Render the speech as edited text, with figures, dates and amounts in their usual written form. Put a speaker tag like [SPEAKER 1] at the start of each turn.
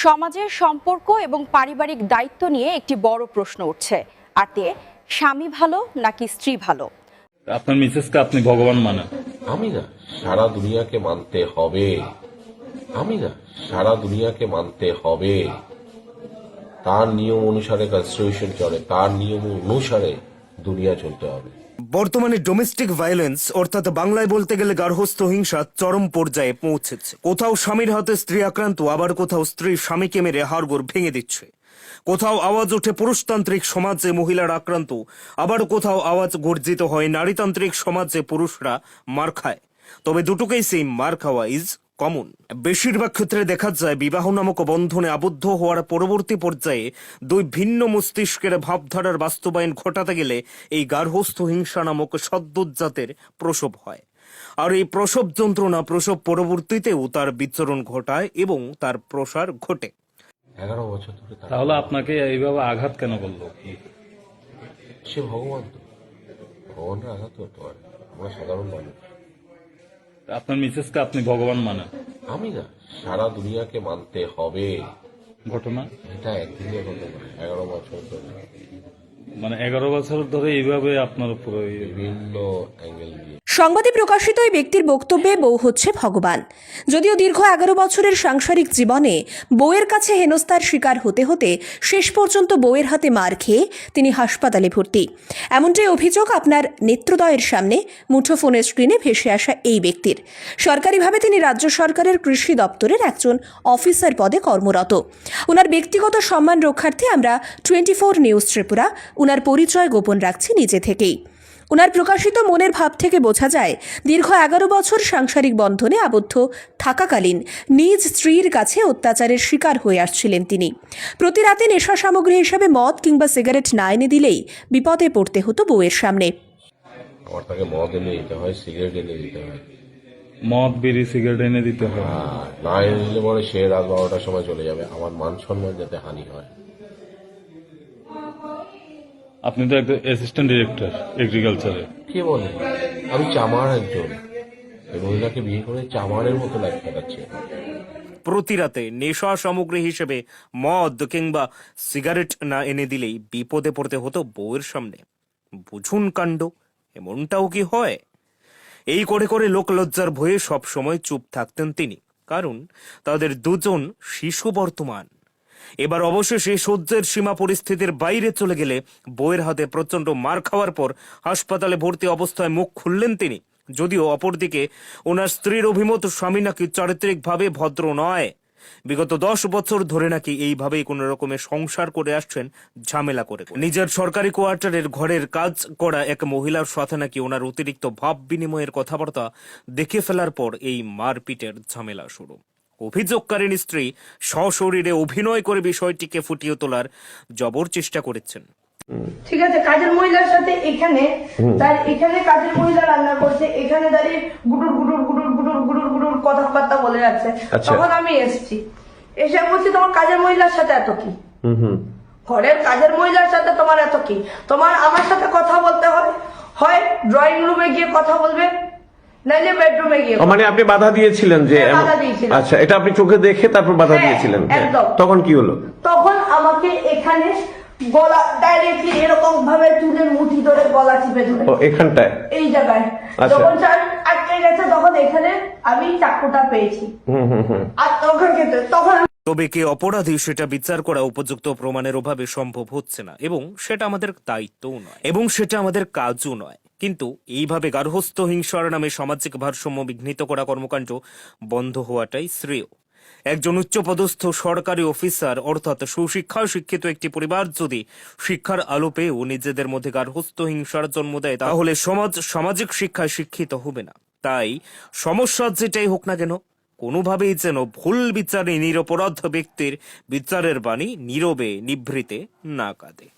[SPEAKER 1] সমাজের সম্পর্ক এবং পারিবারিক দায়িত্ব নিয়ে একটি বড় প্রশ্ন উঠছে। আর তে স্বামী ভালো নাকি স্ত্রী ভালো?
[SPEAKER 2] আপনার মিসেসকে আপনি ভগবান মানেন?
[SPEAKER 3] আমি না, সারা দুনিয়াকে মানতে হবে। আমি না, সারা দুনিয়াকে মানতে হবে। তার নিয়ম অনুসারে কনস্টিটিউশন চলে, তার নিয়ম অনুসারে দুনিয়া চলতে হবে।
[SPEAKER 4] বর্তমানে ডোমেস্টিক ভায়োলেন্স অর্থাৎ বাংলায় বলতে গেলে গার্হস্থ্য হিংসা চরম পর্যায়ে পৌঁছেছে। কোথাও স্বামীর হাতে স্ত্রী আক্রান্ত, আবার কোথাও স্ত্রী স্বামীকে মেরে হাড়গোড় ভেঙে দিচ্ছে। কোথাও আওয়াজ ওঠে পুরুষতান্ত্রিক সমাজে মহিলারা আক্রান্ত, আবার কোথাও আওয়াজ গর্জিত হয় নারীতান্ত্রিক সমাজে পুরুষরা মার খায়। তবে দুটোকেই সেই মার খাওয়া ইজ কমন। বেশিরভাগ ক্ষেত্রে দেখা যায় বিবাহ নামক বন্ধনে আবদ্ধ হওয়ার পরবর্তী পর্যায়ে দুই ভিন্ন মস্তিষ্কের ভাবধারার বাস্তবায়ন ঘটাতে গেলে এই গার্হস্থ্য হিংসা নামক সদ্যোজাতের প্রসব হয়। আর এই প্রসব যন্ত্রণা প্রসব পরবর্তীতেও তার বিচরণ ঘটায় এবং তার প্রসার ঘটে।
[SPEAKER 3] 11 বছর ধরে
[SPEAKER 2] তাহলে আপনাকে এইভাবে আঘাত কেন করলো?
[SPEAKER 3] সে ভগবান, তো ভগবানরা আঘাত করতে পারে, আমরা সাধারণ মানুষ।
[SPEAKER 2] আপনার মিসেসকে আপনি ভগবান মানেন?
[SPEAKER 3] আমি না, সারা দুনিয়াকে মানতে হবে।
[SPEAKER 2] ঘটনা
[SPEAKER 3] এটা একদিনের ঘটনা, 11 বছর ধরে
[SPEAKER 2] মানে 11 বছর ধরে এইভাবে আপনার উপরে
[SPEAKER 3] বিভিন্ন অ্যাঙ্গেল দিয়ে।
[SPEAKER 5] সংবাদে প্রকাশিত ওই ব্যক্তির বক্তব্যে বউ হচ্ছে ভগবান। যদিও দীর্ঘ 11 বছরের সাংসারিক জীবনে বউয়ের কাছে হেনস্থার শিকার হতে হতে শেষ পর্যন্ত বউয়ের হাতে মার খেয়ে তিনি হাসপাতালে ভর্তি। এমনটাই অভিযোগ আপনার নেত্রদয়ের সামনে মুঠোফোনের স্ক্রিনে ভেসে আসা এই ব্যক্তির। সরকারিভাবে তিনি রাজ্য সরকারের কৃষি দপ্তরের একজন অফিসার পদে কর্মরত। ওনার ব্যক্তিগত সম্মান রক্ষার্থে আমরা 24 নিউজ ত্রিপুরা ওনার পরিচয় গোপন রাখছি নিজে থেকেই। ওনার প্রকাশিত মনের ভাব থেকে বোঝা যায় দীর্ঘ 11 বছর সাংসারিক বন্ধনে আবদ্ধ থাকাকালীন নিজ স্ত্রীর কাছে অত্যাচারের শিকার হয়ে আসছিলেন তিনি। প্রতি রাতে নেশা সামগ্রী হিসেবে মদ কিংবা সিগারেট না এনে দিলেই বিপদে পড়তে হতো বউয়ের সামনে।
[SPEAKER 3] আমার তাকে মদ এনে দিতে হয়, সিগারেট এনে দিতে হয়।
[SPEAKER 2] মদ বিড়ি সিগারেট এনে দিতে হয়?
[SPEAKER 3] না এনে দিলে পরে সে রাত 12টার সময় চলে যাবে, আমার মান সম্মান যাতে হানি হয়।
[SPEAKER 2] আপনি তো একটা অ্যাসিস্ট্যান্ট ডিরেক্টর এগ্রিকালচারে।
[SPEAKER 3] কে বলে? আমি চামার একজন। এই মহিলাকে বিয়ে করে চামারের মতো লাইফ কাটাচ্ছে।
[SPEAKER 4] প্রতি রাতে নেশা সামগ্রী হিসেবে মদ কিংবা সিগারেট না এনে দিলেই বিপদে পড়তে হতো বউয়ের সামনে। বুঝুন কাণ্ড, এমনটাও কি হয়? এই করে করে লোকলজ্জার ভয়ে সব সময় চুপ থাকতেন তিনি, কারণ তাদের দুজন শিশু বর্তমান। এবার অবশেষে সহ্যের সীমা পরিস্থিতির বাইরে চলে গেলে বউয়ের হাতে প্রচন্ড মার খাওয়ার পর হাসপাতালে ভর্তি অবস্থায় মুখ খুললেন তিনি। যদিও অপরদিকে ওনার স্ত্রীর অভিমত স্বামী নাকি চারিত্রিকভাবে ভদ্র নয়। বিগত 10 বছর ধরে নাকি এইভাবেই কোন রকমের সংসার করে আসছেন, ঝামেলা করে। নিজের সরকারি কোয়ার্টারের ঘরের কাজ করা এক মহিলার সাথে নাকি ওনার অতিরিক্ত ভাব বিনিময়ের কথাবার্তা দেখে ফেলার পর এই মারপিটের ঝামেলা শুরু। অভিযোগকারীর স্ত্রী সশরীরে অভিনয় করে বিষয়টিকে ফুটিয়ে তোলার জবর চেষ্টা করেছেন।
[SPEAKER 6] ঠিক আছে, কাজের মহিলার সাথে এখানে কাজের মহিলা রান্না করছে, এখানে দাঁড়িয়ে গুডুর গুডুর গুডুর গুডুর গুডুর গুডুর কথাবার্তা বলে যাচ্ছে। তখন আমি এসে বলছি তোমার কাজের মহিলার সাথে এত কি? ঘরের কাজের মহিলার সাথে তোমার এত কি? তোমার আমার সাথে কথা বলতে হয় ড্রয়িং রুমে গিয়ে কথা বলবে, নাইলে বেডরুমে গিয়ে।
[SPEAKER 7] মানে আপনি বাধা দিয়েছিলেন যে? আচ্ছা, এটা আপনি চোখে দেখে তারপর বাধা দিয়েছিলেন?
[SPEAKER 6] একদম।
[SPEAKER 7] তখন কি হলো?
[SPEAKER 6] তখন আমাকে এখানে গলা ডাইরেক্টলি এরকম ভাবে চুলের মুঠি ধরে গলা চিপে ধরে
[SPEAKER 7] এখানটায় এই
[SPEAKER 6] জায়গায় যখন আটকে গেছে তখন এখানে আমি চাকুটা পেয়েছি। আর তখন
[SPEAKER 4] তবে কে অপরাধী সেটা বিচার করা উপযুক্ত প্রমাণের অভাবে সম্ভব হচ্ছে না, এবং সেটা আমাদের দায়িত্বও নয়, এবং সেটা আমাদের কাজও নয়। কিন্তু এইভাবে গার্হস্থ্য হিংসার নামে সামাজিক ভারসাম্য বিঘ্নিত করা কর্মকাণ্ড বন্ধ হওয়াটাই শ্রেয়। একজন উচ্চপদস্থ সরকারি অফিসার অর্থাৎ সুশিক্ষায় শিক্ষিত একটি পরিবার যদি শিক্ষার আলো পেয়েও নিজেদের মধ্যে গার্হস্থ্য হিংসার জন্ম দেয়, তাহলে সমাজ সামাজিক শিক্ষায় শিক্ষিত হবে না। তাই সমস্যা যেটাই হোক না কেন, কোনোভাবেই যেন ভুল বিচারে নিরপরাধ ব্যক্তির বিচারের বাণী নীরবে নিভৃতে না কাঁদে।